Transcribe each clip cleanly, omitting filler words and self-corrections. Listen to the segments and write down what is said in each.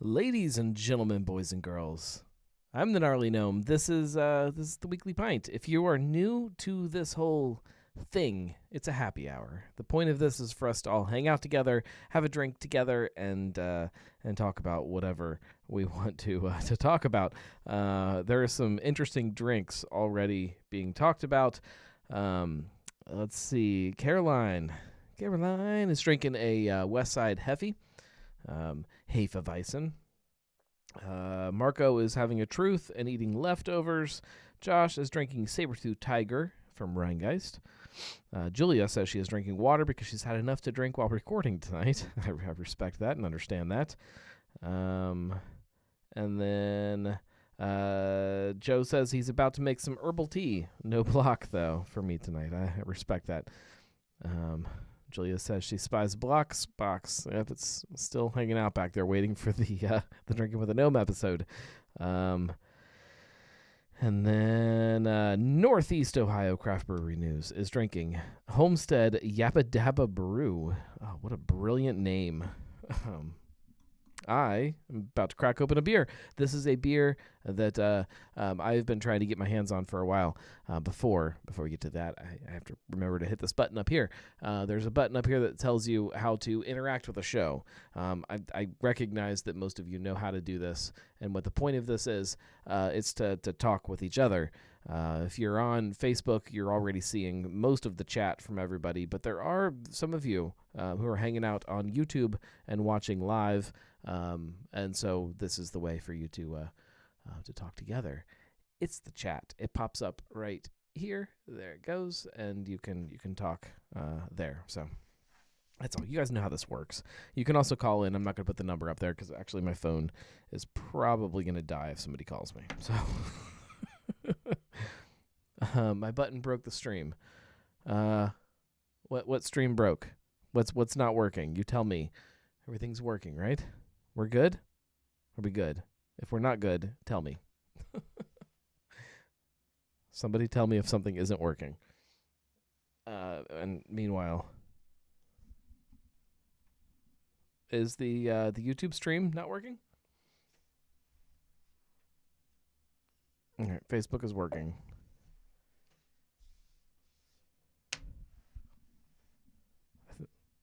Ladies and gentlemen, boys and girls, I'm the Gnarly Gnome. This is the Weekly Pint. If you are new to this whole thing, it's a happy hour. The point of this is for us to all hang out together, have a drink together, and talk about whatever we want to talk about. There are some interesting drinks already being talked about. Let's see. Caroline is drinking a West Side Heavy. Hefeweizen. Marco is having a truth and eating leftovers. Josh is drinking Sabertooth Tiger from Rheingeist. Julia says she is drinking water because she's had enough to drink while recording tonight. I respect that and understand that. And then Joe says he's about to make some herbal tea. No block, though, for me tonight. I respect that. Julia says she spies Block's box. Yep, it's still hanging out back there waiting for the Drinking With The Gnome episode. And then Northeast Ohio Craft Brewery News is drinking Homestead Yappa Dabba Brew. Oh, what a brilliant name. I am about to crack open a beer. This is a beer that I've been trying to get my hands on for a while. Before we get to that, I have to remember to hit this button up here. There's a button up here that tells you how to interact with the show. I recognize that most of you know how to do this, and what the point of this is to talk with each other. If you're on Facebook, you're already seeing most of the chat from everybody, but there are some of you who are hanging out on YouTube and watching live. And so this is the way for you to talk together. It's the chat. It pops up right here. There it goes, and you can talk there. So that's all. You guys know how this works. You can also call in. I'm not going to put the number up there because actually my phone is probably going to die if somebody calls me. So my button broke the stream. What stream broke? What's not working? You tell me. Everything's working, right? We're good? Are we good? If we're not good, tell me. Somebody tell me if something isn't working. And meanwhile, is the YouTube stream not working? All right, Facebook is working.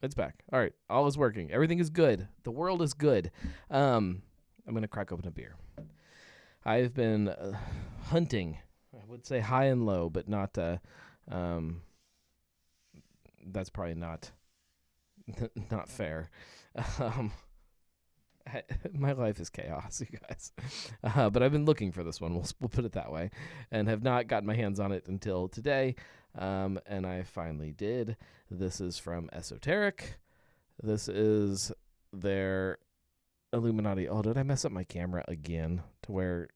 It's back. All right. All is working. Everything is good. The world is good. I'm going to crack open a beer. I've been hunting. I would say high and low, but not, that's probably not fair. My life is chaos, you guys. But I've been looking for this one. We'll put it that way, and have not gotten my hands on it until today. And I finally did. This is from Esoteric. This is their Illuminati. Oh, did I mess up my camera again? To where?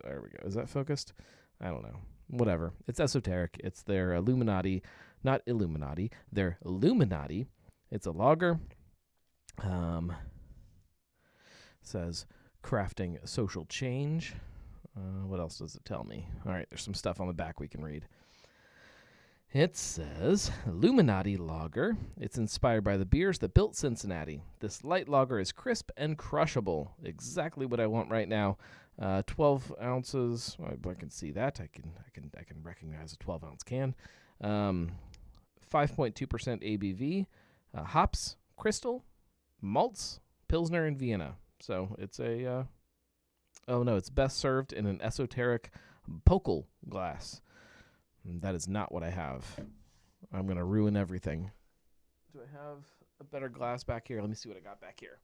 There we go. Is that focused? I don't know. Whatever. It's Esoteric. It's their Illuminati, not Illuminati. Their Illuminati. It's a lager. Says crafting social change. What else does it tell me? All right, there's some stuff on the back we can read. It says Illuminati Lager. It's inspired by the beers that built Cincinnati. This light lager is crisp and crushable. Exactly what I want right now. 12 ounces. I can see that. I can recognize a 12-ounce can. 5.2% ABV. Hops, crystal, malts, Pilsner, and Vienna. So it's a, it's best served in an Esoteric Pokal glass. That is not what I have. I'm going to ruin everything. Do I have a better glass back here? Let me see what I got back here.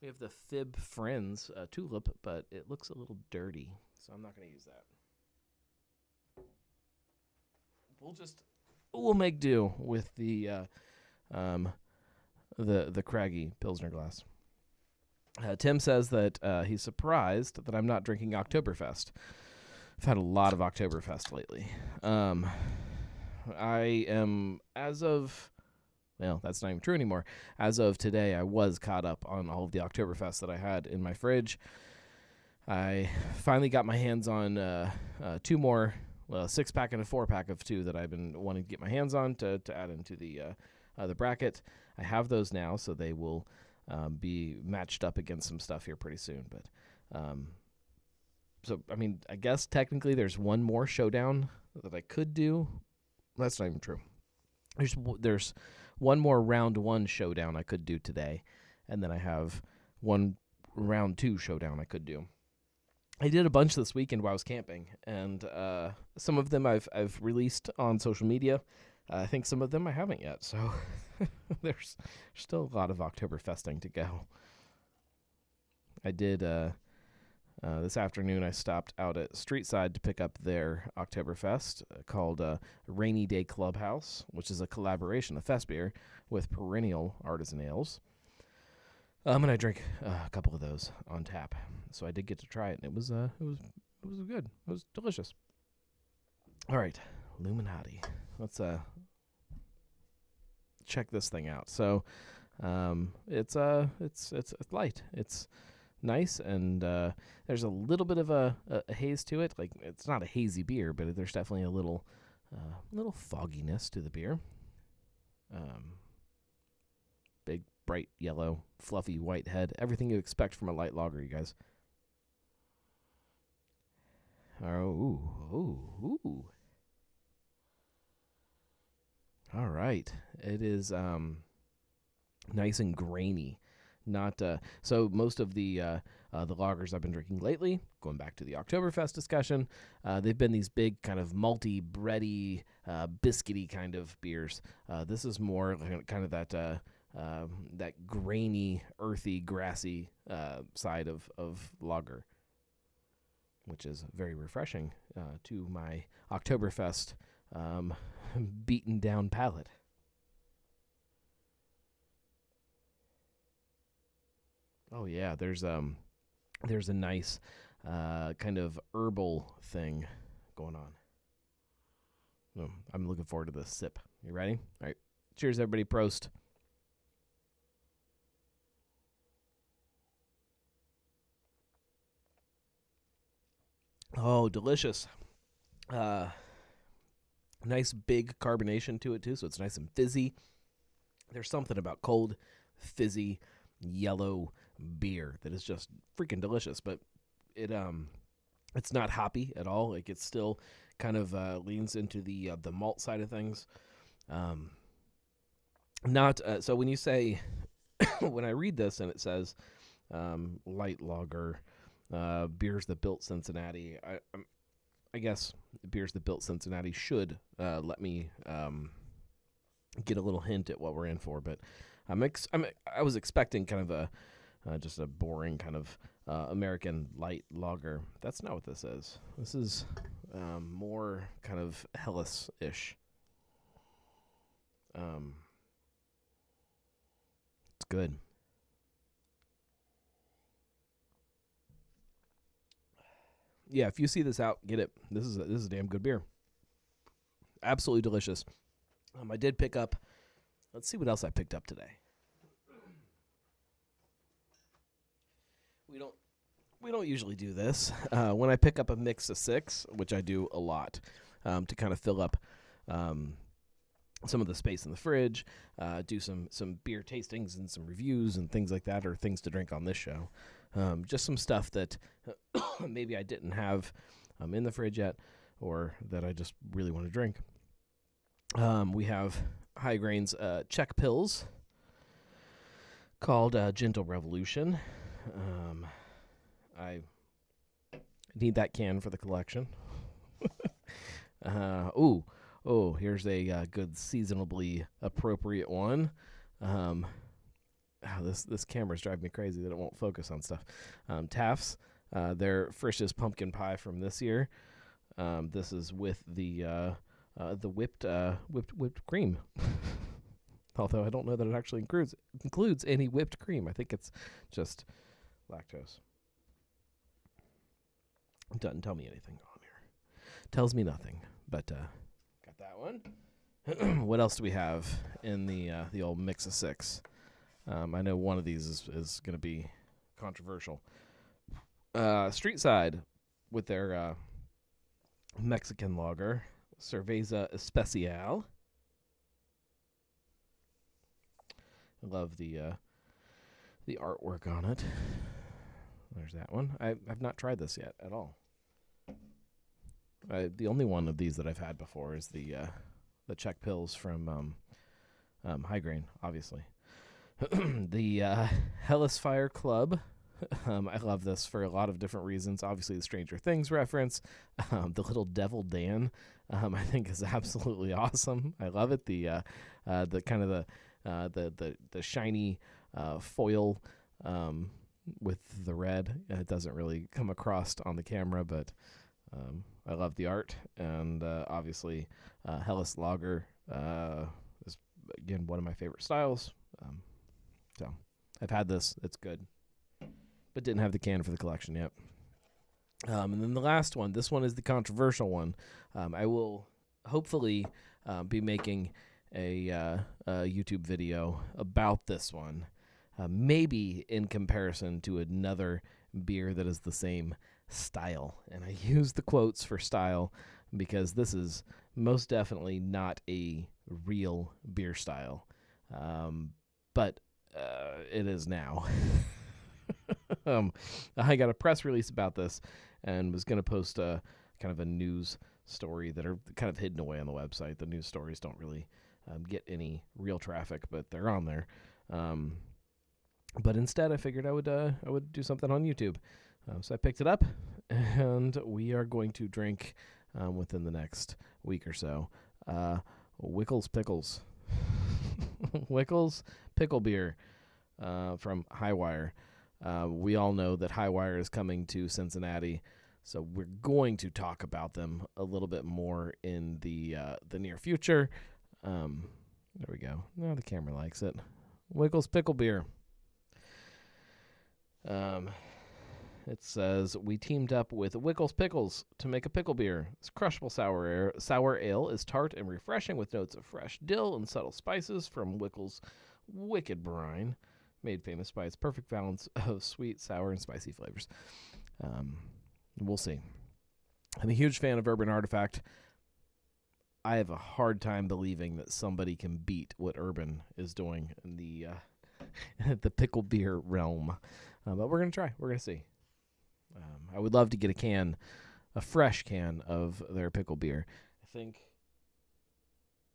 We have the Fib Friends tulip, but it looks a little dirty, so I'm not going to use that. We'll make do with the craggy Pilsner glass. Tim says that he's surprised that I'm not drinking Oktoberfest. I've had a lot of Oktoberfest lately. I am, as of, well, that's not even true anymore. As of today, I was caught up on all of the Oktoberfest that I had in my fridge. I finally got my hands on 2 more a 6-pack and a 4-pack of 2 that I've been wanting to get my hands on to add into the bracket. I have those now, so they will be matched up against some stuff here pretty soon. But so I mean, I guess technically there's one more showdown that I could do. That's not even true. There's one more round 1 showdown I could do today, and then I have one round 2 showdown I could do. I did a bunch this weekend while I was camping, and some of them I've released on social media. I think some of them I haven't yet, so there's still a lot of Oktoberfesting to go. I did this afternoon. I stopped out at Streetside to pick up their Oktoberfest called Rainy Day Clubhouse, which is a collaboration, a fest beer, with Perennial Artisan Ales. And I drank a couple of those on tap, so I did get to try it, and it was good. It was delicious. All right, Illuminati. Let's check this thing out. So, it's light. It's nice, and there's a little bit of a haze to it. Like, it's not a hazy beer, but there's definitely a little fogginess to the beer. Big, bright yellow, fluffy white head. Everything you expect from a light lager, you guys. Ooh. All right. It is nice and grainy. Not so most of the lagers I've been drinking lately, going back to the Oktoberfest discussion, they've been these big kind of malty, bready, biscuity kind of beers. This is more kind of that grainy, earthy, grassy side of lager, which is very refreshing to my Oktoberfest beaten down palate. Oh yeah, there's a nice kind of herbal thing going on. Oh, I'm looking forward to this sip. You ready? All right. Cheers, everybody. Prost. Oh, delicious. Nice big carbonation to it too, so it's nice and fizzy. There's something about cold, fizzy, yellow beer that is just freaking delicious, but it's not hoppy at all. Like, it still kind of leans into the malt side of things. Not so when you say when I read this and it says light lager, beers that built Cincinnati, I guess beers that built Cincinnati should let me get a little hint at what we're in for, but I was expecting kind of just a boring kind of American light lager. That's not what this is. This is more kind of Helles-ish. It's good. Yeah, if you see this out, get it. This is a damn good beer. Absolutely delicious. I did pick up. Let's see what else I picked up today. We don't usually do this. When I pick up a mix of 6, which I do a lot, to kind of fill up some of the space in the fridge, do some beer tastings and some reviews and things like that, or things to drink on this show. Just some stuff that maybe I didn't have in the fridge yet, or that I just really want to drink. We have High Grains Czech Pills called Gentle Revolution. I need that can for the collection. Here's a good seasonably appropriate one. This camera's driving me crazy that it won't focus on stuff. Taft's, their Frisch's pumpkin pie from this year. This is with the whipped cream. Although I don't know that it actually includes any whipped cream. I think it's just lactose. It doesn't tell me anything on here. Tells me nothing. But got that one. What else do we have in the old mix of 6? I know one of these is going to be controversial. Streetside with their Mexican lager, Cerveza Especial. I love the artwork on it. There's that one. I've not tried this yet at all. The only one of these that I've had before is the Czech Pils from High Grain, obviously. The Hellas Fire Club. I love this for a lot of different reasons. Obviously, the Stranger Things reference. The little Devil Dan, I think is absolutely awesome. I love it. The kind of the shiny foil with the red. It doesn't really come across on the camera, but I love the art. And obviously, Hellas Lager is, again, one of my favorite styles. So I've had this. It's good. But didn't have the can for the collection yet. And then the last one. This one is the controversial one. I will hopefully be making a YouTube video about this one. Maybe in comparison to another beer that is the same style. And I use the quotes for style because this is most definitely not a real beer style. But it is now. I got a press release about this and was going to post a kind of a news story that are kind of hidden away on the website. The news stories don't really get any real traffic, but they're on there. But instead, I figured I would do something on YouTube. So I picked it up, and we are going to drink within the next week or so. Wickles Pickles. Wickles Pickle Beer from Highwire. We all know that Highwire is coming to Cincinnati, so we're going to talk about them a little bit more in the near future. There we go. Now the camera likes it. Wickles Pickle Beer. It says, we teamed up with Wickles Pickles to make a pickle beer. This crushable sour ale is tart and refreshing with notes of fresh dill and subtle spices from Wickles' Wicked Brine, made famous by its perfect balance of sweet, sour, and spicy flavors. We'll see. I'm a huge fan of Urban Artifact. I have a hard time believing that somebody can beat what Urban is doing in the pickle beer realm. But we're going to try. We're going to see. I would love to get a fresh can of their pickle beer. I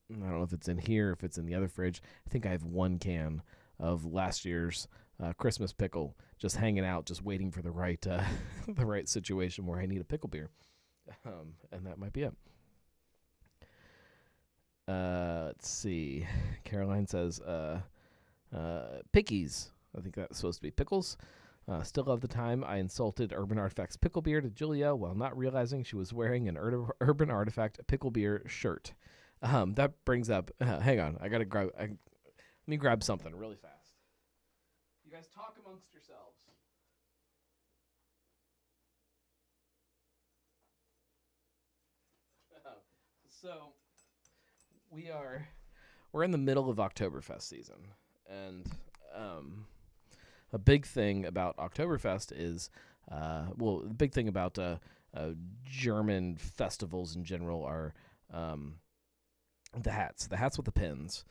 don't know if it's in here, if it's in the other fridge. I think I have one can of last year's Christmas pickle just hanging out, just waiting for the right the right situation where I need a pickle beer. And that might be it. Let's see. Caroline says, pickies. I think that's supposed to be pickles. Still love the time I insulted Urban Artifact's pickle beer to Julia while not realizing she was wearing an Urban Artifact pickle beer shirt. That brings up, hang on, let me grab something really fast. You guys talk amongst yourselves. So we're in the middle of Oktoberfest season, and a big thing about Oktoberfest is, the big thing about German festivals in general are the hats with the pins,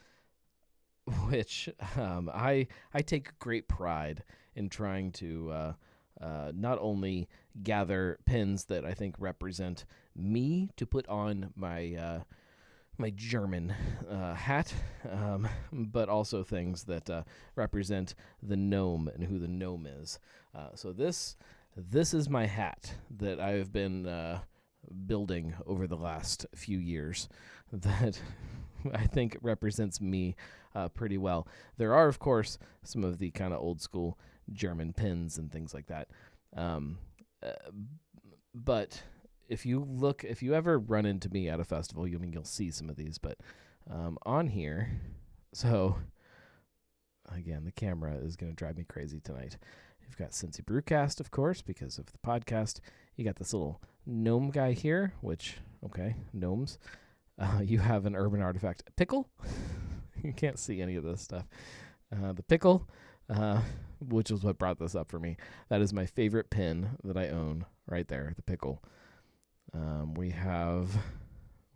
which I take great pride in trying to not only gather pins that I think represent me to put on my my German hat, but also things that represent the gnome and who the gnome is. So this is my hat that I have been building over the last few years that I think represents me pretty well. There are, of course, some of the kind of old school German pins and things like that. But if you ever run into me at a festival, you'll see some of these. But on here, so again, the camera is going to drive me crazy tonight. You've got Cincy Brewcast, of course, because of the podcast. You got this little gnome guy here, which, okay, gnomes. You have an Urban Artifact pickle. You can't see any of this stuff. The pickle, which is what brought this up for me. That is my favorite pin that I own right there, the pickle. We have,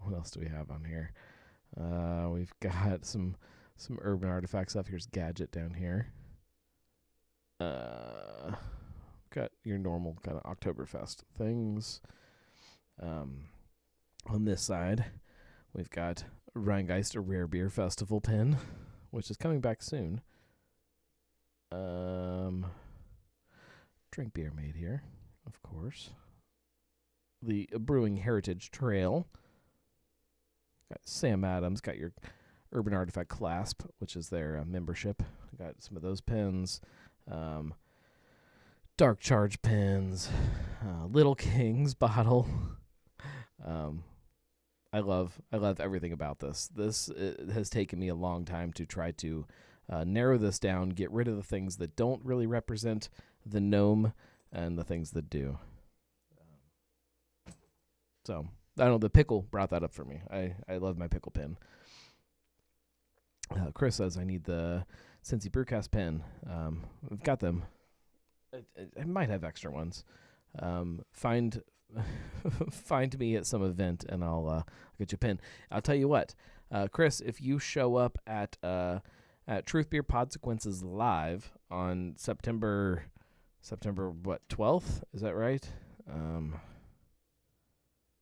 what else do we have on here? We've got some urban artifact stuff. Here's Gadget down here. Got your normal kind of Oktoberfest things. On this side, we've got Rheingeist, a rare beer festival pin, which is coming back soon. Drink beer made here, of course. The Brewing Heritage Trail. Got Sam Adams, got your Urban Artifact Clasp, which is their membership. Got some of those pins. Dark Charge pins. Little King's bottle. I love everything about this. This has taken me a long time to try to narrow this down, get rid of the things that don't really represent the gnome and the things that do. So, I don't know, the pickle brought that up for me. I love my pickle pin. Chris says I need the Cincy Brewcast pen. I've got them. I might have extra ones. Find me at some event and I'll get you a pin. I'll tell you what, Chris, if you show up at Truth Beer Podsequences Live on September 12th, is that right?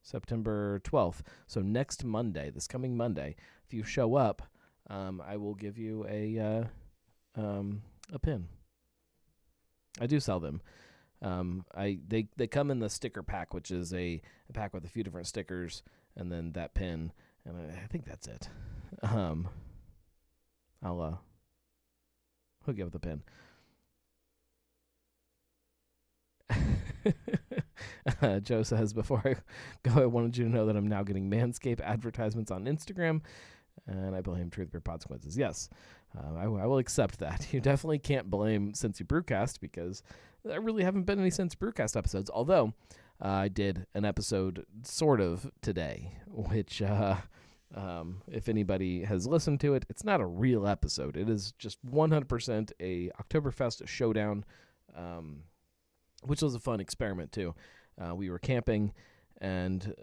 September 12th. So next Monday, this coming Monday, if you show up, I will give you a pin. I do sell them. They come in the sticker pack, which is a pack with a few different stickers, and then that pin, and I think that's it. I'll hook you up with a pin. Joe says, before I go, I wanted you to know that I'm now getting Manscaped advertisements on Instagram, and I blame Truth Beer Consequences. Yes, I will accept that. You definitely can't blame Cincy Brewcast, because there really haven't been any Cincy Brewcast episodes, although I did an episode sort of today, which if anybody has listened to it, it's not a real episode. It is just 100% a Oktoberfest showdown, which was a fun experiment too. We were camping, and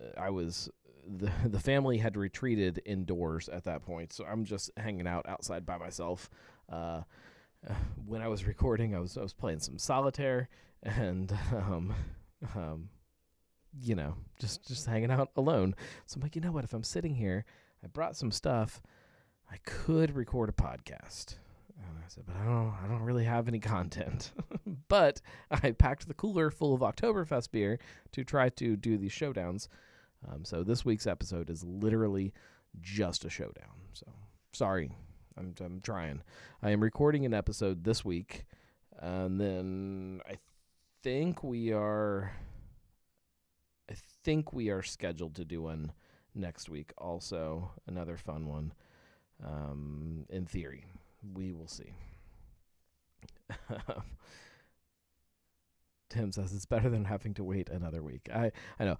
the family had retreated indoors at that point, so I'm just hanging out outside by myself. When I was recording, I was playing some solitaire, and just hanging out alone. So I'm like, you know what? If I'm sitting here, I brought some stuff, I could record a podcast. And I said, but I don't really have any content. But I packed the cooler full of Oktoberfest beer to try to do these showdowns. So this week's episode is literally just a showdown. So sorry, I'm trying. I am recording an episode this week, and then I think we are scheduled to do one next week. Also, another fun one. In theory, we will see. Tim says it's better than having to wait another week. I know.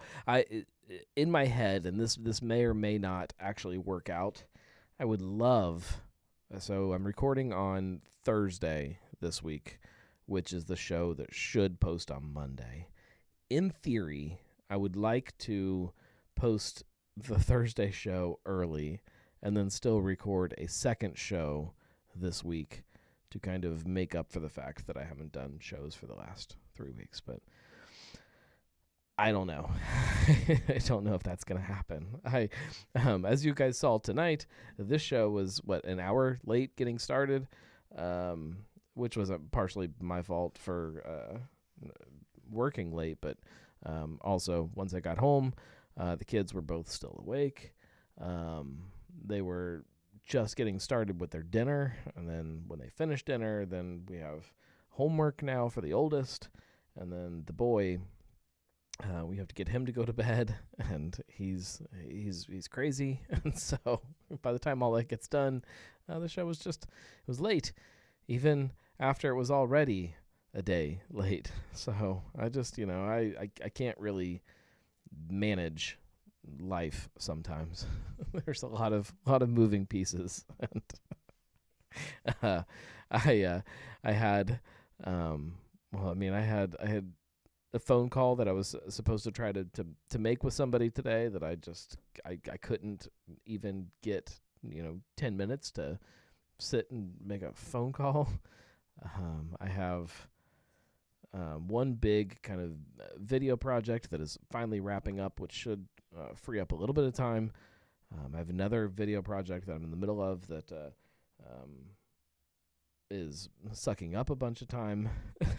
In my head, and this may or may not actually work out, I would love. So I'm recording on Thursday this week, which is the show that should post on Monday. In theory, I would like to post the Thursday show early and then still record a second show this week to kind of make up for the fact that I haven't done shows for the last 3 weeks. But I don't know. I don't know if that's going to happen. As you guys saw tonight, this show was, an hour late getting started, which was partially my fault for working late. But also, once I got home, the kids were both still awake. They were just getting started with their dinner, and then when they finish dinner, then we have homework now for the oldest, and then the boy, we have to get him to go to bed, and he's crazy, and so by the time all that gets done, the show was it was late, even after it was already a day late. So I just, I can't really manage life sometimes. There's a lot of moving pieces, and I had I had a phone call that I was supposed to try to make with somebody today that I couldn't even get 10 minutes to sit and make a phone call. I have one big kind of video project that is finally wrapping up, which should free up a little bit of time. I have another video project that I'm in the middle of that is sucking up a bunch of time.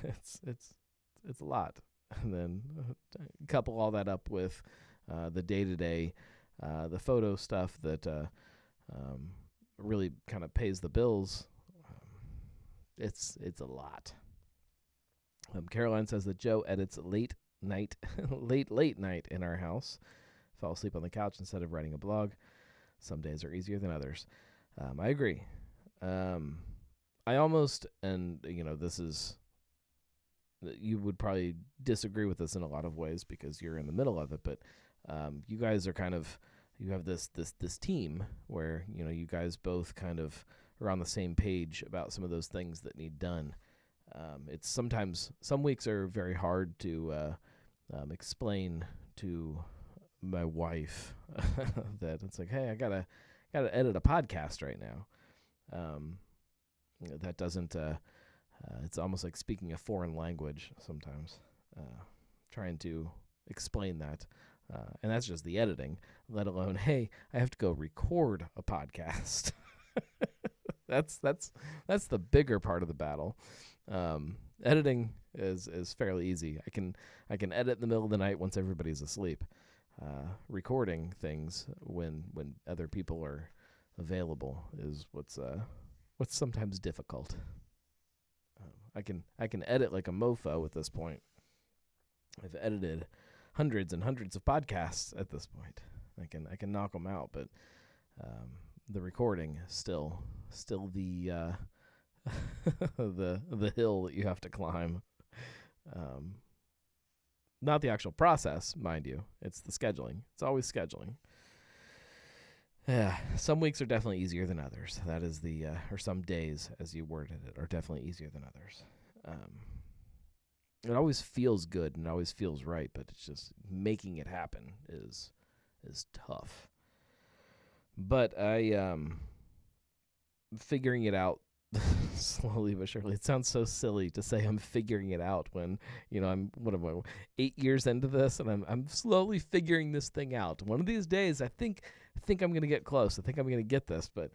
It's a lot. And then couple all that up with the day-to-day, the photo stuff that really kind of pays the bills. It's a lot. Caroline says that Joe edits late night in our house. Fell asleep on the couch instead of writing a blog. Some days are easier than others. I agree. I almost, and this is, you would probably disagree with this in a lot of ways because you're in the middle of it, but you guys are kind of, you have this team where you guys both kind of are on the same page about some of those things that need done. It's sometimes, some weeks are very hard to explain to my wife that it's like, hey, I gotta edit a podcast right now. That doesn't. It's almost like speaking a foreign language sometimes. Trying to explain that, and that's just the editing. Let alone, hey, I have to go record a podcast. That's the bigger part of the battle. Editing is fairly easy. I can edit in the middle of the night once everybody's asleep. Recording things when other people are available is what's sometimes difficult. I can edit like a mofo at this point. I've edited hundreds and hundreds of podcasts at this point. I can knock them out, but the recording still the the hill that you have to climb. Not the actual process, mind you. It's the scheduling. It's always scheduling. Yeah, some weeks are definitely easier than others. That is or some days, as you worded it, are definitely easier than others. It always feels good and it always feels right, but it's just making it happen is tough. But I figuring it out slowly but surely. It sounds so silly to say I'm figuring it out when I'm 8 years into this and I'm slowly figuring this thing out. One of these days, I think I'm gonna get close. I think I'm gonna get this, but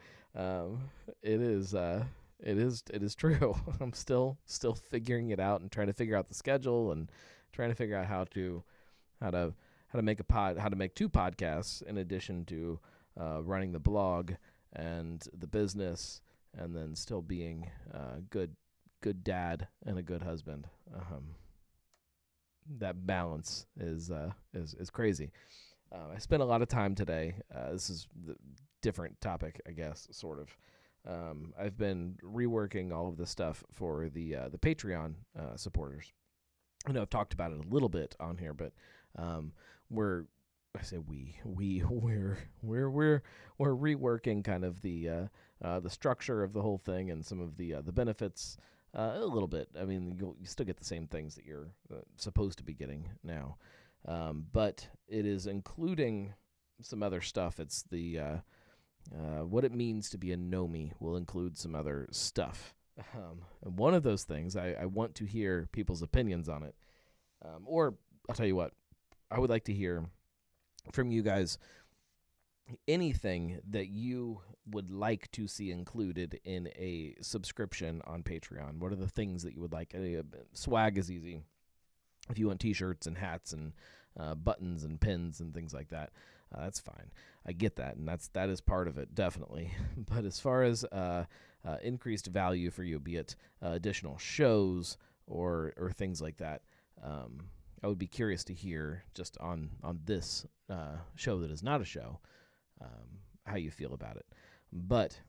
it is true. I'm still figuring it out and trying to figure out the schedule and trying to figure out how to make two podcasts in addition to running the blog and the business, and then still being a good dad and a good husband. That balance is crazy. I spent a lot of time today. This is the different topic, I guess, sort of. I've been reworking all of this stuff for the Patreon supporters. I know I've talked about it a little bit on here, but we're reworking kind of the structure of the whole thing and some of the benefits a little bit. I mean, you still get the same things that you're supposed to be getting now, but it is including some other stuff. It's the what it means to be a Gnomie will include some other stuff. And one of those things, I want to hear people's opinions on it. Or I'll tell you what, I would like to hear from you guys anything that you would like to see included in a subscription on Patreon. What are the things that you would like? Swag is easy. If you want t-shirts and hats and buttons and pins and things like that, that's fine. I get that, and that is part of it, definitely. But as far as increased value for you, be it additional shows or things like that, I would be curious to hear just on this show that is not a show, how you feel about it. But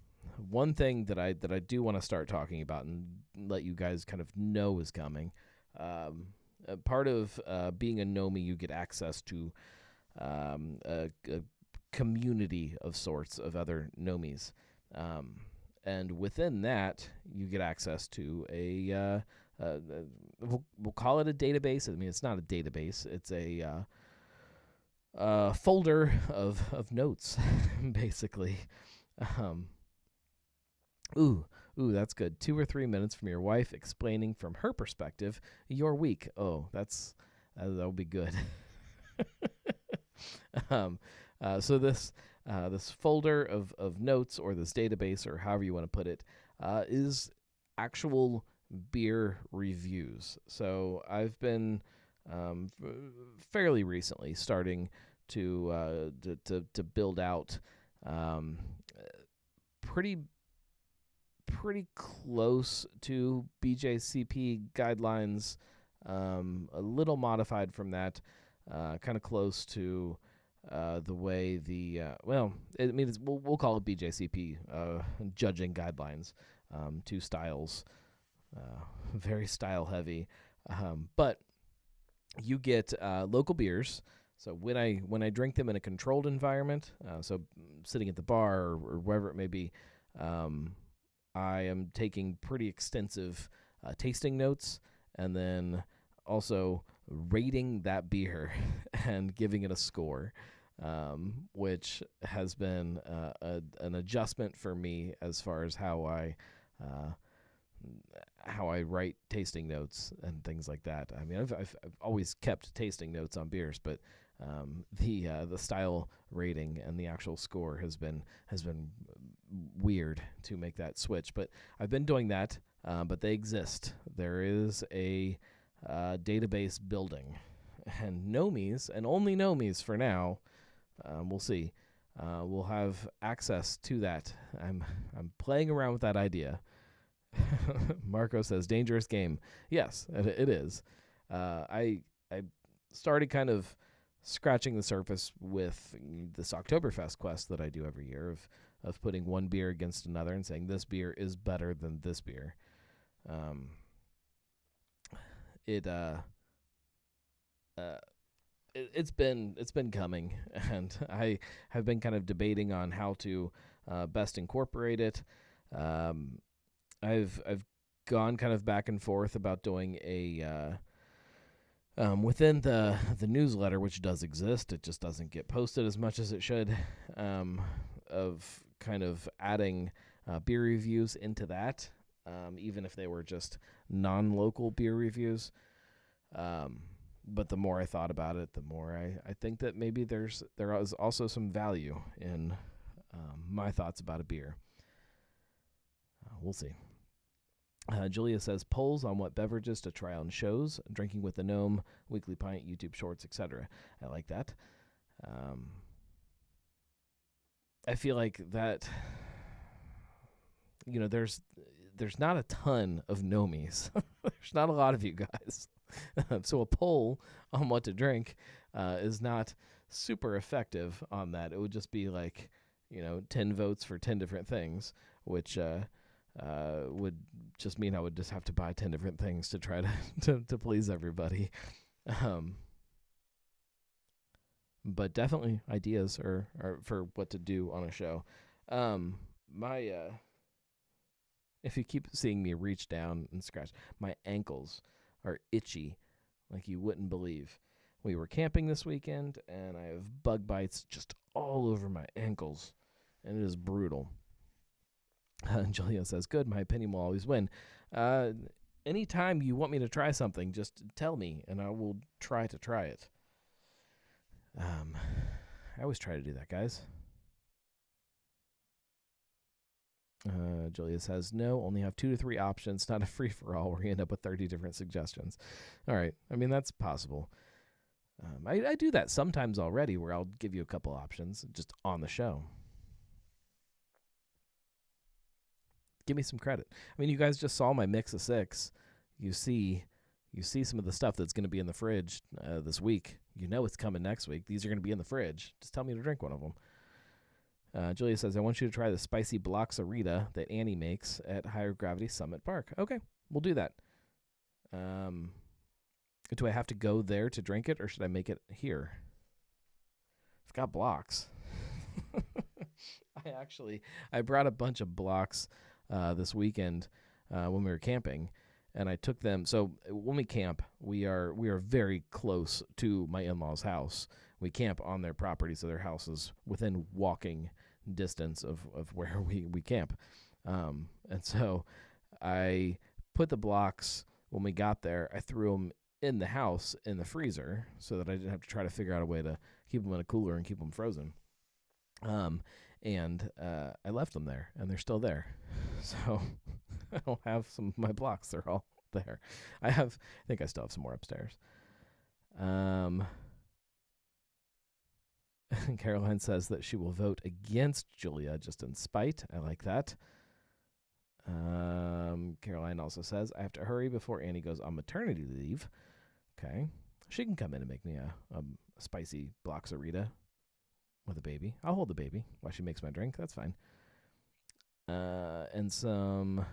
one thing that I do want to start talking about and let you guys kind of know is coming. Part of being a Gnomie, you get access to a community of sorts of other Gnomies. And within that, you get access to a we'll call it a database. I mean, it's not a database. It's a folder of notes, basically. Ooh, that's good. 2 or 3 minutes from your wife explaining from her perspective your week. Oh, that'll be good. So this folder of notes, or this database, or however you want to put it, is actual beer reviews. So I've been fairly recently starting to build out pretty close to BJCP guidelines, a little modified from that, kind of close to the way we'll call it BJCP judging guidelines. 2 styles, very style heavy, but you get local beers. So when I drink them in a controlled environment, so sitting at the bar or wherever it may be, I am taking pretty extensive tasting notes, and then also rating that beer and giving it a score, which has been an adjustment for me as far as how I write tasting notes and things like that. I mean, I've always kept tasting notes on beers, but the style rating and the actual score has been weird to make that switch. But I've been doing that, but they exist. There is a database building, and Gnomies, and only Gnomies for now, we'll see, will have access to that. I'm playing around with that idea. Marco says, dangerous game. Yes, it is. I started kind of scratching the surface with this Oktoberfest Quest that I do every year of putting one beer against another and saying this beer is better than this beer. It's been coming, and I have been kind of debating on how to best incorporate it. I've gone kind of back and forth about doing a within the newsletter, which does exist. It just doesn't get posted as much as it should. Of kind of adding beer reviews into that, even if they were just non-local beer reviews. But the more I thought about it, the more I think that maybe there is also some value in my thoughts about a beer. We'll see. Julia says, polls on what beverages to try on shows, Drinking with the Gnome, Weekly Pint, YouTube Shorts, etc. I like that. I feel like that, there's not a ton of Gnomies. There's not a lot of you guys. So a poll on what to drink is not super effective on that. It would just be like, 10 votes for 10 different things, which would just mean I would just have to buy 10 different things to try to please everybody. But definitely ideas are for what to do on a show. If you keep seeing me reach down and scratch, my ankles are itchy like you wouldn't believe. We were camping this weekend, and I have bug bites just all over my ankles, and it is brutal. Julia says, good, my opinion will always win. Anytime you want me to try something, just tell me, and I will try to try it. I always try to do that, guys. Julia says, no, only have 2 to 3 options, not a free-for-all where you end up with 30 different suggestions. All right, I mean, that's possible. I do that sometimes already, where I'll give you a couple options just on the show. Give me some credit. I mean, you guys just saw my mix of 6. You see some of the stuff that's going to be in the fridge this week. You know it's coming next week. These are going to be in the fridge. Just tell me to drink one of them. Julia says, I want you to try the spicy Bloxarita that Annie makes at Higher Gravity Summit Park. Okay, we'll do that. Do I have to go there to drink it, or should I make it here? I've got blocks. I brought a bunch of blocks this weekend when we were camping, and I took them. So when we camp, we are very close to my in-laws' house. We camp on their property, so their house is within walking distance of where we camp. And so I put the blocks, when we got there, I threw them in the house in the freezer so that I didn't have to try to figure out a way to keep them in a cooler and keep them frozen. And I left them there, and they're still there. So I don't have some of my blocks. They're all there. I think I still have some more upstairs. Caroline says that she will vote against Julia just in spite. I like that. Caroline also says, I have to hurry before Annie goes on maternity leave. Okay. She can come in and make me a spicy Bloxarita with a baby. I'll hold the baby while she makes my drink. That's fine. And some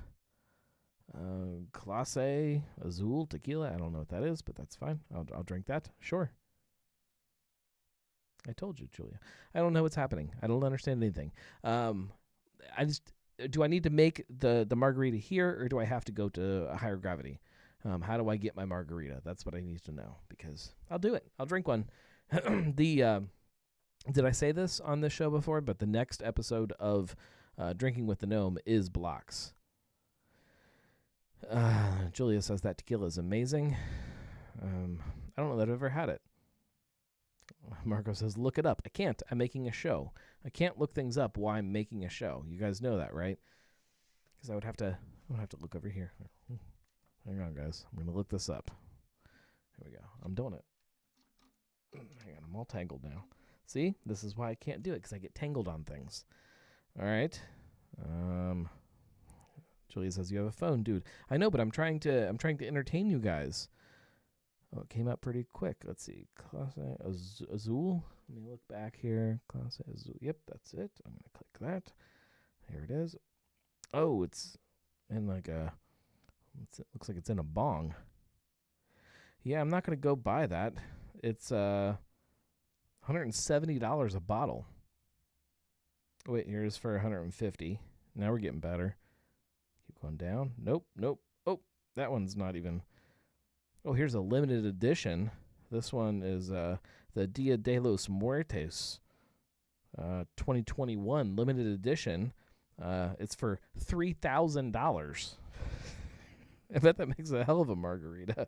Clase Azul tequila. I don't know what that is, but that's fine. I'll drink that. Sure. I told you, Julia. I don't know what's happening. I don't understand anything. Do I need to make the margarita here, or do I have to go to a higher gravity? How do I get my margarita? That's what I need to know, because I'll do it. I'll drink one. Did I say this on this show before? But the next episode of Drinking with the Gnome is blocks. Julia says that tequila is amazing. I don't know that I've ever had it. Marco says, look it up. I can't. I'm making a show. I can't look things up while I'm making a show. You guys know that, right? Because I would have to look over here. Hang on, guys. I'm going to look this up. Here we go. I'm doing it. Hang on. I'm all tangled now. See? This is why I can't do it, because I get tangled on things. All right. Julia says, you have a phone, dude. I know, but I'm trying to entertain you guys. Oh, it came up pretty quick. Let's see. Clase Azul. Let me look back here. Clase Azul. Yep, that's it. I'm going to click that. Here it is. Oh, it's in like it looks like it's in a bong. Yeah, I'm not going to go buy that. It's $170 a bottle. Wait, here's for $150. Now we're getting better. Keep going down. Nope. Oh, that one's not even... Oh, here's a limited edition. This one is the Dia de los Muertos 2021 limited edition. It's for $3,000. I bet that makes a hell of a margarita.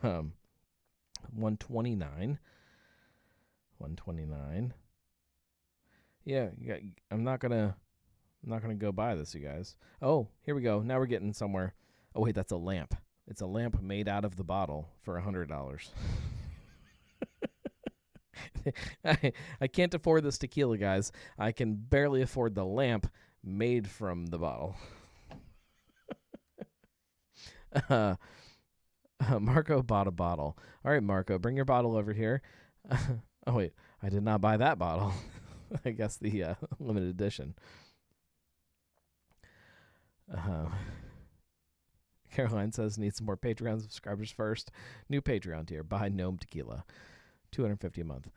$129. Yeah, I'm not gonna go buy this, you guys. Oh, here we go. Now we're getting somewhere. Oh wait, that's a lamp. It's a lamp made out of the bottle for $100. I can't afford this tequila, guys. I can barely afford the lamp made from the bottle. Marco bought a bottle. All right, Marco, bring your bottle over here. Oh, wait. I did not buy that bottle. I guess the limited edition. Caroline says needs some more Patreon subscribers first. New Patreon tier. Buy Gnome Tequila. $250 a month.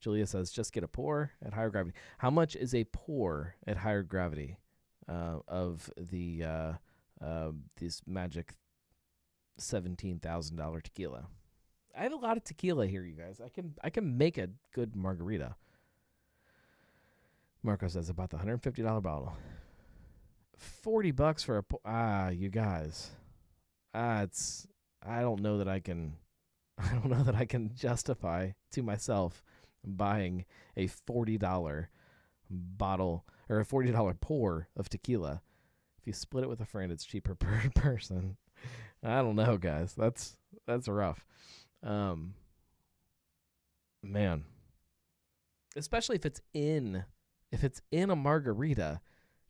Julia says just get a pour at higher gravity. How much is a pour at higher gravity of the this magic $17,000 tequila? I have a lot of tequila here, you guys. I can make a good margarita. Marco says about the $150 bottle. $40 for a you guys. I don't know that I can justify to myself buying a $40 bottle or a $40 pour of tequila. If you split it with a friend, it's cheaper per person. I don't know, guys. That's rough. Man. Especially if it's in a margarita,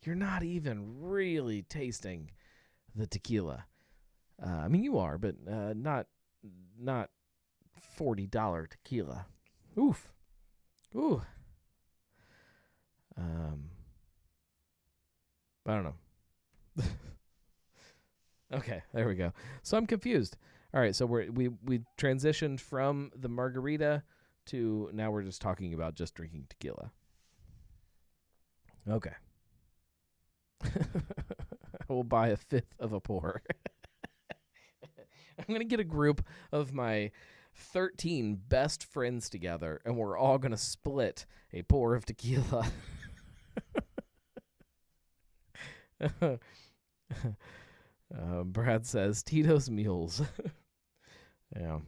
you're not even really tasting the tequila. I mean, you are, but not $40 tequila. Oof. Ooh. I don't know. Okay, there we go. So I'm confused. All right, so we transitioned from the margarita to now we're just talking about just drinking tequila. Okay. I will buy a fifth of a pour. I'm going to get a group of my 13 best friends together, and we're all going to split a pour of tequila. Brad says, Tito's Mules. Yeah.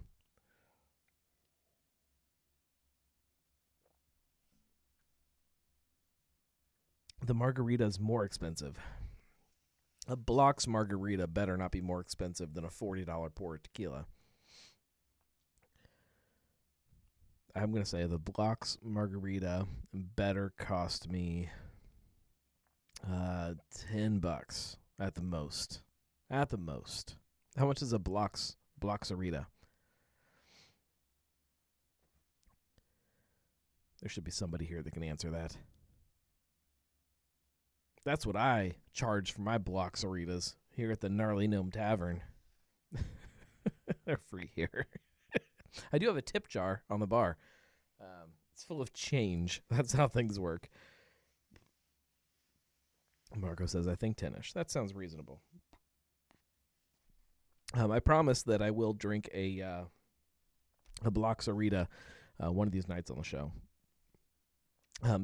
The margarita is more expensive. A Block's margarita better not be more expensive than a $40 pour of tequila. I'm going to say the Block's margarita better cost me $10 at the most. At the most. How much is a Blocksarita? There should be somebody here that can answer that. That's what I charge for my Blocksaritas here at the Gnarly Gnome Tavern. They're free here. I do have a tip jar on the bar. It's full of change. That's how things work. Marco says, I think 10-ish. That sounds reasonable. I promise that I will drink a Blocksarita one of these nights on the show.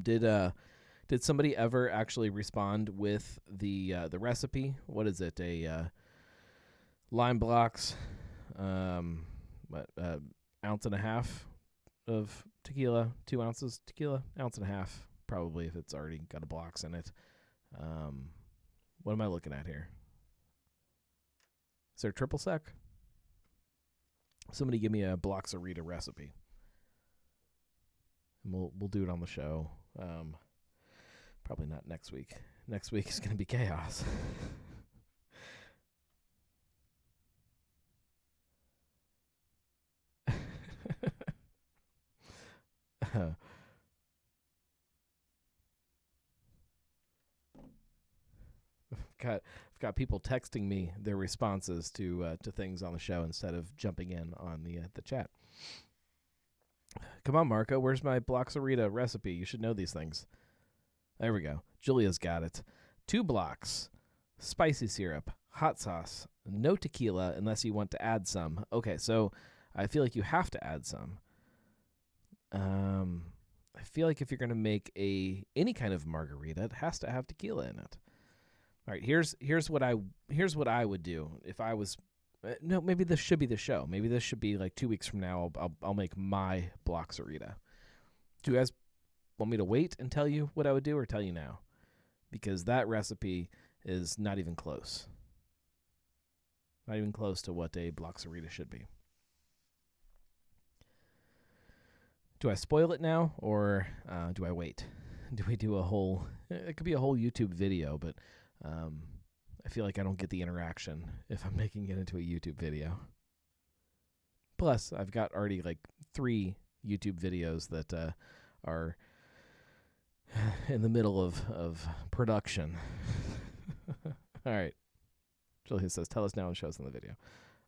Did somebody ever actually respond with the recipe? What is it? Lime blocks, ounce and a half of tequila, 2 ounces tequila, ounce and a half, probably if it's already got a blocks in it. What am I looking at here? Is there triple sec? Somebody give me a Blocksarita recipe. And we'll do it on the show. Probably not next week. Next week is going to be chaos. I've got people texting me their responses to things on the show instead of jumping in on the chat. Come on, Marco. Where's my Blocksarita recipe? You should know these things. There we go. Julia's got it. 2 blocks, spicy syrup, hot sauce, no tequila unless you want to add some. Okay, so I feel like you have to add some. I feel like if you're going to make any kind of margarita, it has to have tequila in it. All right, here's what I would do if I was. No, maybe this should be the show. Maybe this should be like 2 weeks from now. I'll make my Blocksarita. Do you guys want me to wait and tell you what I would do, or tell you now? Because that recipe is not even close. Not even close to what a Blocksarita should be. Do I spoil it now, or do I wait? Do we do a whole... It could be a whole YouTube video, but I feel like I don't get the interaction if I'm making it into a YouTube video. Plus, I've got already like 3 YouTube videos that are in the middle of production. All right. Julia says, tell us now and show us in the video.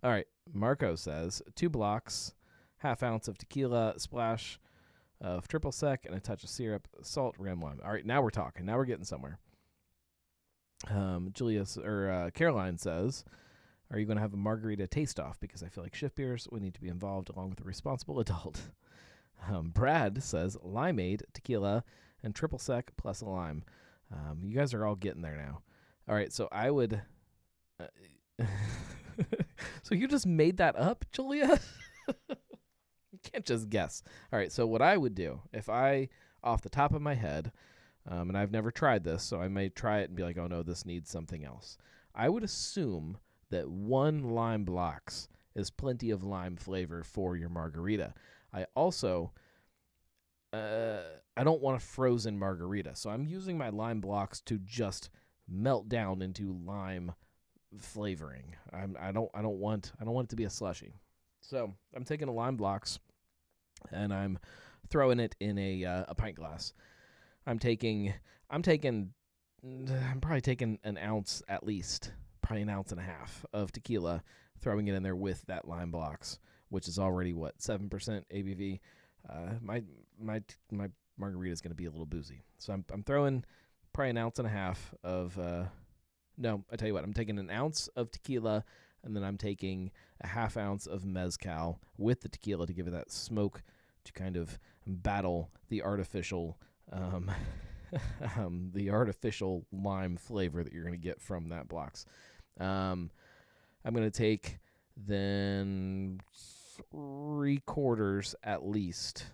All right. Marco says, 2 blocks, half ounce of tequila, splash of triple sec, and a touch of syrup, salt, ram lime. All right, now we're talking. Now we're getting somewhere. Caroline says, are you going to have a margarita taste-off? Because I feel like shift beers would need to be involved along with a responsible adult. Brad says, limeade, tequila, and triple sec plus a lime. You guys are all getting there now. All right, so I would... So you just made that up, Julia? You can't just guess. All right, so what I would do, if I, off the top of my head, and I've never tried this, so I may try it and be like, oh no, this needs something else. I would assume that 1 lime blocks is plenty of lime flavor for your margarita. I also, I don't want a frozen margarita, so I'm using my lime blocks to just melt down into lime flavoring. I don't want it to be a slushy. So I'm taking a lime blocks and I'm throwing it in a pint glass. I'm probably taking an ounce at least, probably an ounce and a half of tequila, throwing it in there with that lime blocks, which is already 7% ABV. My margarita is going to be a little boozy, so I'm throwing probably an ounce and a half of No, I tell you what, I'm taking an ounce of tequila, and then I'm taking a half ounce of mezcal with the tequila to give it that smoke to kind of battle the artificial the artificial lime flavor that you're going to get from that blocks. I'm going to take then 3/4 at least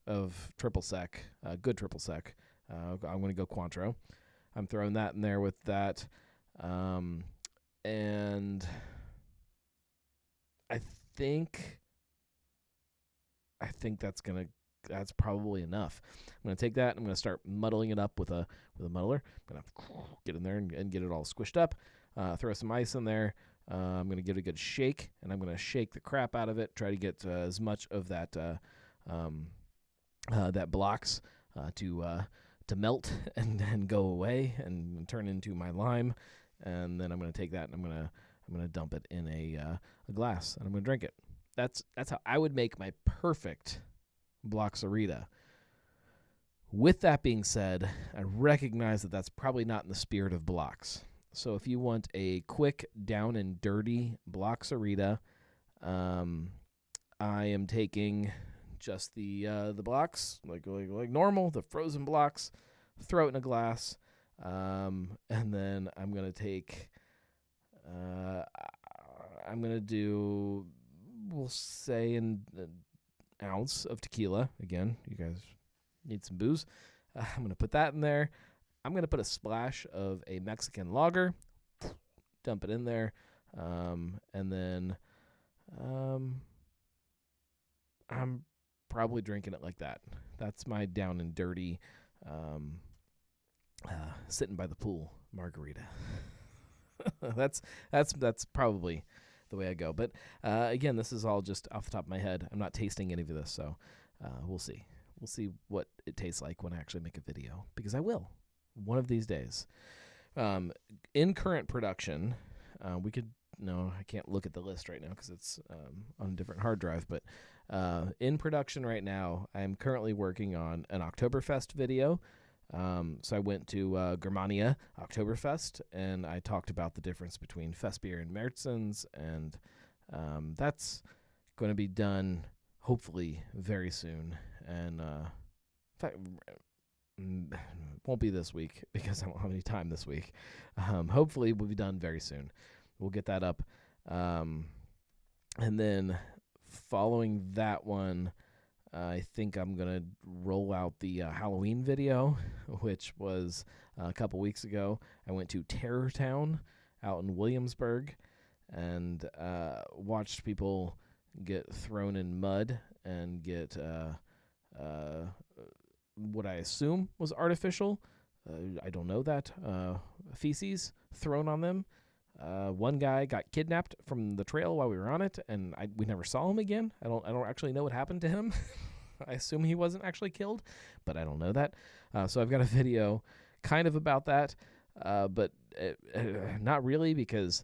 of triple sec, good triple sec. I'm going to go Cointreau. I'm throwing that in there with that. And I think that's probably enough. I'm going to take that. I'm going to start muddling it up with a muddler. I'm going to get in there and get it all squished up. Throw some ice in there. I'm going to give it a good shake, and I'm going to shake the crap out of it. Try to get as much of that that blocks to melt and go away and turn into my lime. And then I'm going to take that and I'm going to dump it in a glass, and I'm going to drink it. That's how I would make my perfect Bloxarita. With that being said, I recognize that that's probably not in the spirit of blocks. So if you want a quick down and dirty Bloxarita, I am taking just the blocks like normal, the frozen blocks, throw it in a glass, and then I'm gonna take I'm gonna do, we'll say, an ounce of tequila. Again, you guys need some booze. I'm gonna put that in there. I'm gonna put a splash of a Mexican lager, dump it in there, and then I'm probably drinking it like that. That's my down and dirty, sitting by the pool margarita. That's probably the way I go. But again, this is all just off the top of my head. I'm not tasting any of this, so we'll see. We'll see what it tastes like when I actually make a video, because I will one of these days. In current production, I can't look at the list right now because it's on a different hard drive, but in production right now, I'm currently working on an Oktoberfest video. So I went to Germania Oktoberfest, and I talked about the difference between Festbier and Märzens, and that's going to be done hopefully very soon. And in fact, won't be this week because I don't have any time this week. Hopefully we'll be done very soon. We'll get that up. And then following that one, I think I'm going to roll out the Halloween video, which was a couple weeks ago. I went to Terror Town out in Williamsburg and watched people get thrown in mud and get what I assume was artificial. I don't know that. Feces thrown on them. One guy got kidnapped from the trail while we were on it, and we never saw him again. I don't actually know what happened to him. I assume he wasn't actually killed, but I don't know that. So I've got a video kind of about that, but not really, because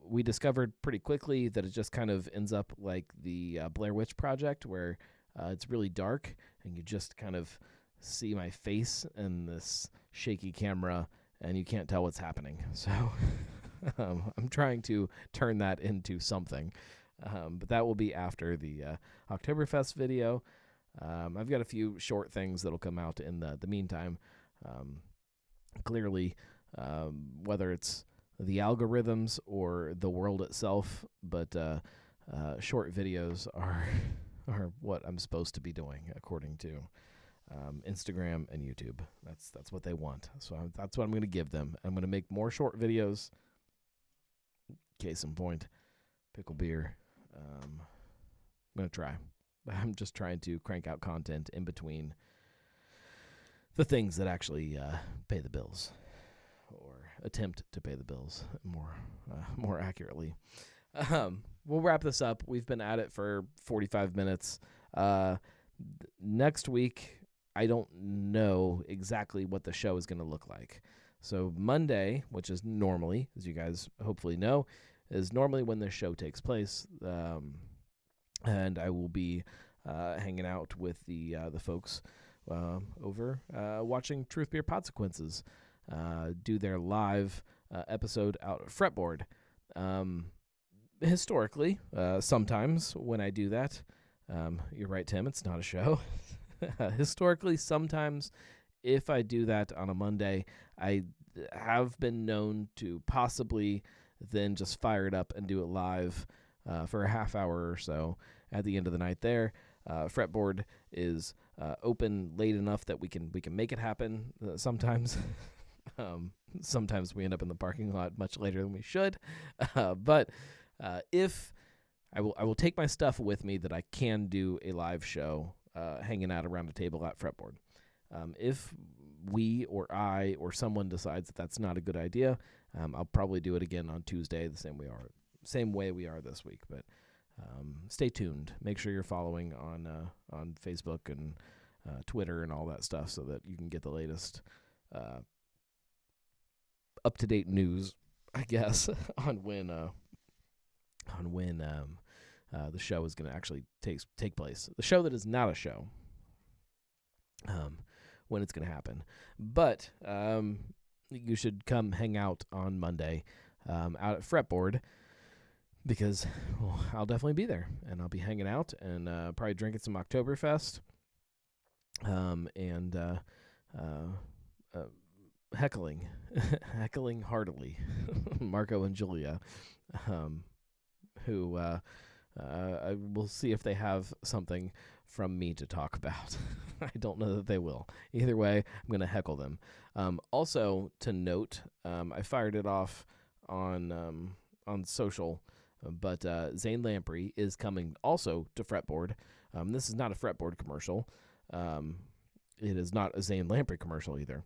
we discovered pretty quickly that it just kind of ends up like the Blair Witch Project, where it's really dark and you just kind of see my face in this shaky camera and you can't tell what's happening. So I'm trying to turn that into something. But that will be after the Oktoberfest video. I've got a few short things that'll come out in the meantime. Clearly, whether it's the algorithms or the world itself, but short videos are what I'm supposed to be doing according to Instagram and YouTube. That's what they want. So that's what I'm going to give them. I'm going to make more short videos. Case in point, pickle beer. I'm going to try. I'm just trying to crank out content in between the things that actually pay the bills, or attempt to pay the bills more accurately. We'll wrap this up. We've been at it for 45 minutes. Next week, I don't know exactly what the show is going to look like. So Monday, which is normally, as you guys hopefully know, is normally when this show takes place. And I will be hanging out with the folks over watching Truth Beer Consequences do their live episode out at Fretboard. Historically, sometimes when I do that, you're right, Tim, it's not a show. Historically, sometimes if I do that on a Monday, I have been known to possibly then just fire it up and do it live for a half hour or so at the end of the night there. Fretboard is open late enough that we can make it happen sometimes. Sometimes we end up in the parking lot much later than we should. But if I will take my stuff with me that I can do a live show hanging out around a table at Fretboard. If we or I or someone decides that that's not a good idea, I'll probably do it again on Tuesday, the same way we are this week. But stay tuned. Make sure you're following on Facebook and Twitter and all that stuff so that you can get the latest up-to-date news, I guess, on when the show is going to actually take place. The show that is not a show. When it's going to happen. But you should come hang out on Monday out at Fretboard because I'll definitely be there, and I'll be hanging out and probably drinking some Oktoberfest and heckling heartily Marco and Julia, who I will see if they have something from me to talk about. I don't know that they will. Either way, I'm going to heckle them. Also, to note, I fired it off on social, but Zane Lamprey is coming also to Fretboard. This is not a Fretboard commercial. It is not a Zane Lamprey commercial either.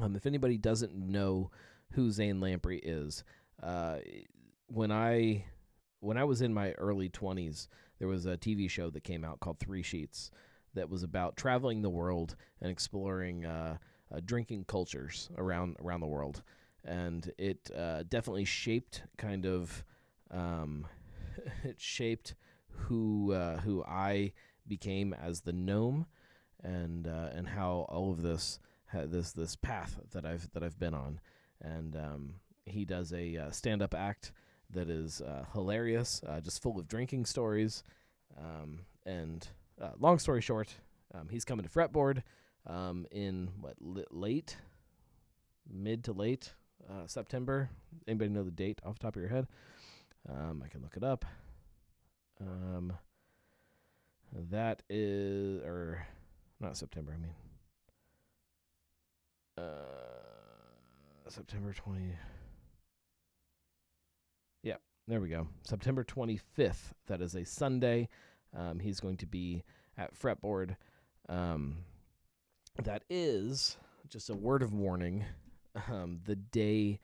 If anybody doesn't know who Zane Lamprey is, when I was in my early 20s, there was a TV show that came out called Three Sheets that was about traveling the world and exploring drinking cultures around the world. And it definitely shaped it shaped who I became as the gnome, and how all of this this path that I've been on. And he does a stand-up act that is hilarious, just full of drinking stories. And long story short, he's coming to Fretboard in mid to late September. Anybody know the date off the top of your head? I can look it up. That is, or not September, I mean. September 20. Yeah, there we go. September 25th. That is a Sunday. He's going to be at Fretboard. That is, just a word of warning, the day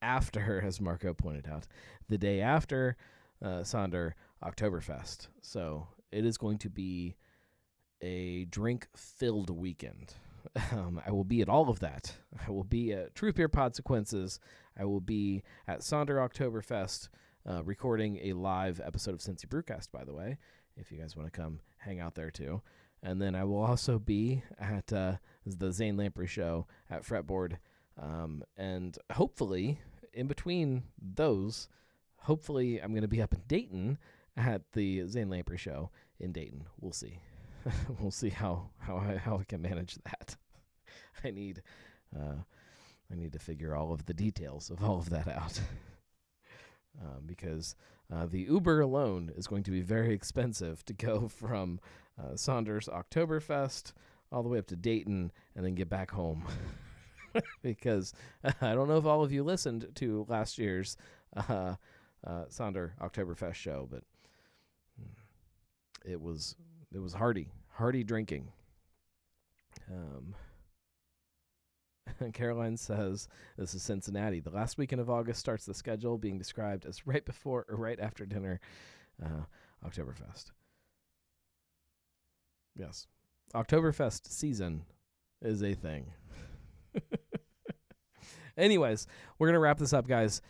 after, as Marco pointed out, the day after Sonder Oktoberfest. So it is going to be a drink-filled weekend. I will be at all of that. I will be at Truth Beer Consequences. I will be at Sonder Oktoberfest recording a live episode of Cincy Brewcast, by the way, if you guys want to come hang out there too. And then I will also be at the Zane Lamprey show at Fretboard. And hopefully, in between those, hopefully I'm going to be up in Dayton at the Zane Lamprey show in Dayton. We'll see. We'll see how I can manage that. I need to figure all of the details of all of that out. Because the Uber alone is going to be very expensive to go from Saunders Oktoberfest all the way up to Dayton and then get back home. Because I don't know if all of you listened to last year's Sonder Oktoberfest show, but it was hearty drinking. Caroline says, this is Cincinnati. The last weekend of August starts the schedule being described as right before or right after dinner, Oktoberfest. Yes. Oktoberfest season is a thing. Anyways, we're going to wrap this up, guys,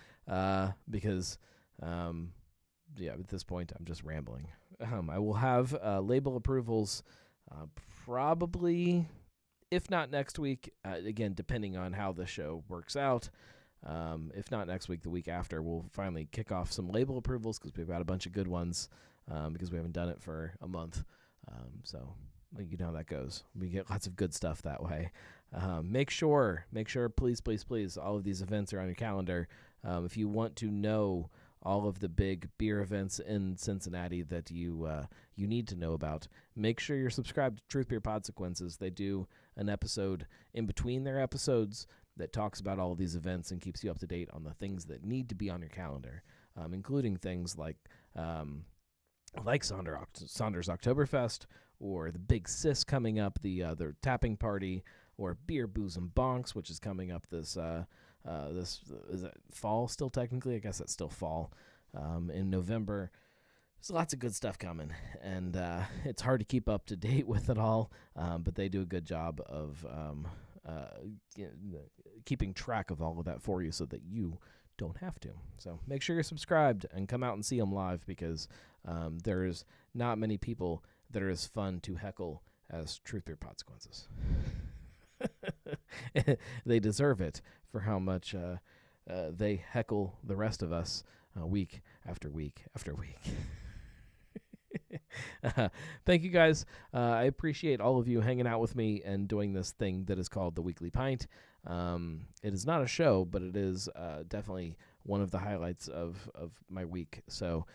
because, at this point, I'm just rambling. I will have label approvals Probably, if not next week, again, depending on how the show works out. If not next week, the week after, we'll finally kick off some label approvals because we've got a bunch of good ones because we haven't done it for a month. So you know how that goes. We get lots of good stuff that way. Make sure, please, all of these events are on your calendar. If you want to know all of the big beer events in Cincinnati that you need to know about, make sure you're subscribed to Truth Beer Podsequences. They do an episode in between their episodes that talks about all of these events and keeps you up to date on the things that need to be on your calendar, including things like Saunders Oktoberfest, or the Big Sis coming up, the tapping party, or Beer, Booze, and Bonks, which is coming up this is it fall still technically? I guess that's still fall in November. There's lots of good stuff coming, and it's hard to keep up to date with it all, but they do a good job of keeping track of all of that for you so that you don't have to. So make sure you're subscribed and come out and see them live, because there's not many people that are as fun to heckle as Truth Beer Podsequences. They deserve it for how much they heckle the rest of us week after week after week. Thank you guys. I appreciate all of you hanging out with me and doing this thing that is called the Weekly Pint. It is not a show, but it is definitely one of the highlights of my week. So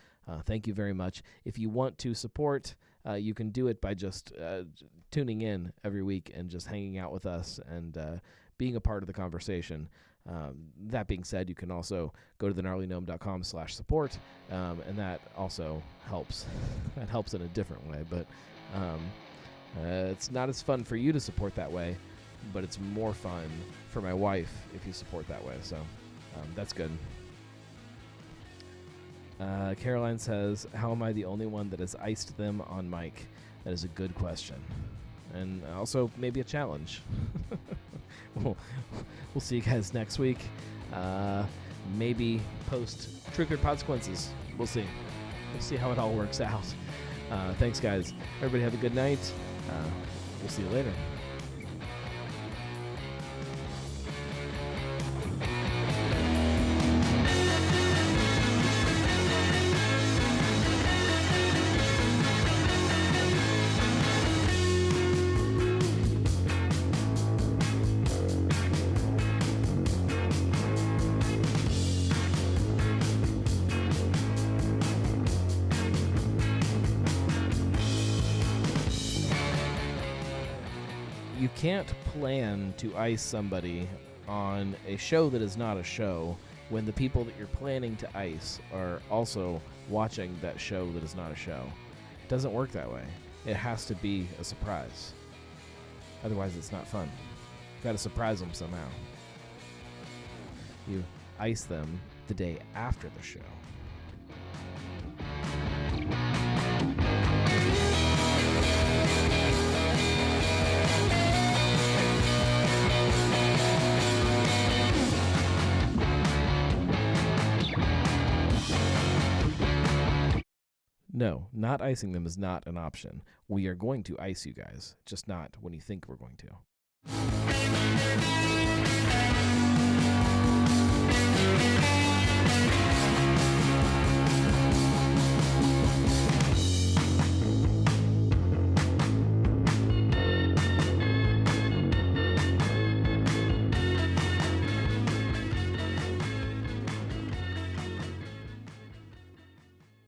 thank you very much. If you want to support, you can do it by just tuning in every week and just hanging out with us and being a part of the conversation. That being said, you can also go to thegnarlygnome.com/support, and that also helps. That helps in a different way, but it's not as fun for you to support that way, but it's more fun for my wife if you support that way, so that's good. Caroline says, how am I the only one that has iced them on mic? That is a good question. And also maybe a challenge. We'll see you guys next week. Maybe post Truth Beer Podsequences. We'll see. We'll see how it all works out. Thanks, guys. Everybody have a good night. We'll see you later. You can't plan to ice somebody on a show that is not a show when the people that you're planning to ice are also watching that show that is not a show. It doesn't work that way. It has to be a surprise. Otherwise, it's not fun. You've got to surprise them somehow. You ice them the day after the show. No, not icing them is not an option. We are going to ice you guys, just not when you think we're going to.